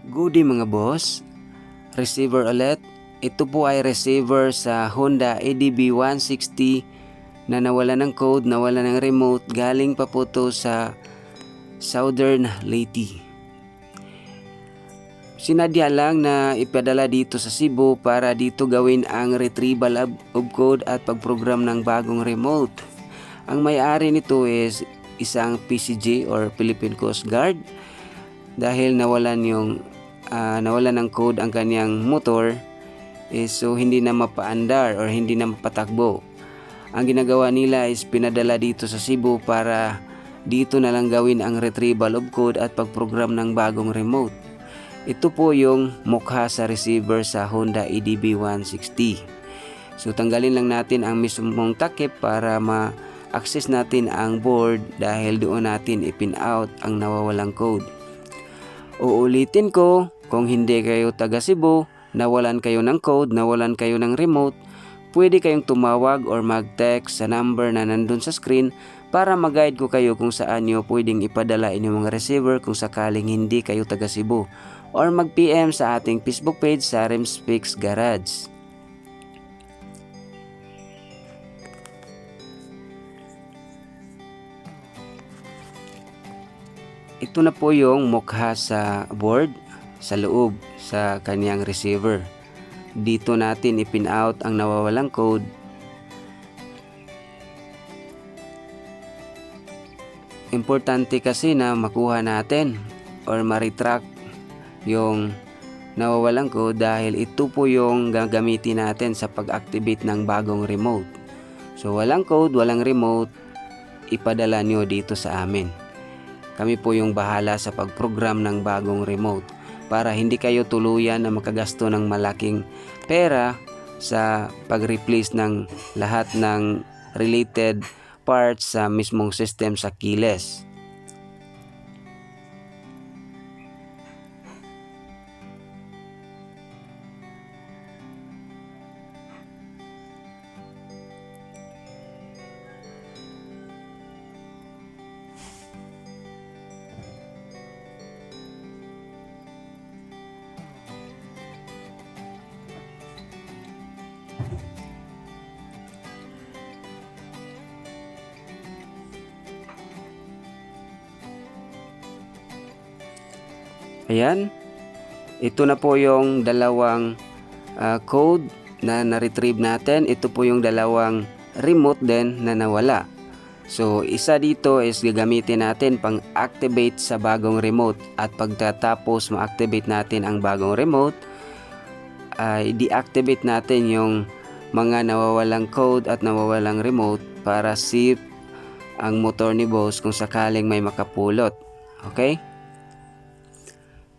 Goody mga boss, receiver ulit. Ito po ay receiver sa Honda ADB 160 na nawala ng code, nawala ng remote. Galing pa po to sa Southern Leyte. Sinadya lang na ipadala dito sa Cebu para dito gawin ang retrieval of code at pagprogram ng bagong remote. Ang may-ari nito is isang PCG or Philippine Coast Guard. Dahil nawalan ng code ang kanyang motor, so hindi na mapaandar or hindi na mapatakbo. Ang ginagawa nila is pinadala dito sa Cebu para dito na lang gawin ang retrieval of code at pagprogram ng bagong remote. Ito po yung mukha sa receiver sa Honda ADB 160. So tanggalin lang natin ang mismong takip para ma-access natin ang board dahil doon natin ipin out ang nawawalang code. Uulitin ko, kung hindi kayo taga Cebu, nawalan kayo ng code, nawalan kayo ng remote, pwede kayong tumawag or mag-text sa number na nandun sa screen para mag-guide ko kayo kung saan nyo pwedeng ipadala inyong mga receiver kung sakaling hindi kayo taga Cebu, or mag-PM sa ating Facebook page sa Remspeaks Garage. Ito na po yung mukha sa board sa loob sa kanyang receiver. Dito natin ipin out ang nawawalang code. Importante kasi na makuha natin or ma-retract yung nawawalang code dahil ito po yung gagamitin natin sa pag-activate ng bagong remote. So walang code, walang remote, ipadala nyo dito sa amin. Kami po yung bahala sa pag-program ng bagong remote para hindi kayo tuluyan na makagasto ng malaking pera sa pag-replace ng lahat ng related parts sa mismong system sa keyless. Ayan, ito na po yung dalawang code na na-retrieve natin. Ito po yung dalawang remote din na nawala. So isa dito is gagamitin natin pang activate sa bagong remote, at pagtatapos ma-activate natin ang bagong remote ay deactivate natin yung mga nawawalang code at nawawalang remote para safe ang motor ni boss kung sakaling may makapulot. Okay?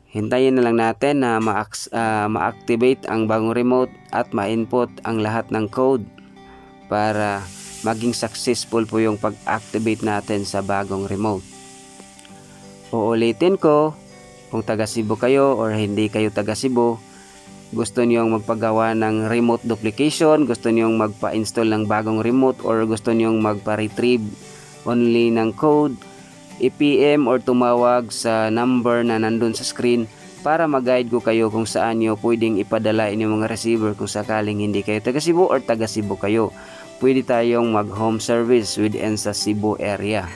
Hintayin na lang natin na ma-activate ang bagong remote at ma-input ang lahat ng code para maging successful po yung pag-activate natin sa bagong remote. Uulitin ko, kung taga Cebu kayo or hindi kayo taga Cebu, gusto niyong magpagawa ng remote duplication, gusto niyong magpa-install ng bagong remote, or gusto niyong magpa-retrieve only ng code, i-PM or tumawag sa number na nandun sa screen para mag-guide ko kayo kung saan nyo pwedeng ipadala inyong mga receiver kung sakaling hindi kayo taga Cebu or taga Cebu kayo. Pwede tayong mag-home service within sa Cebu area.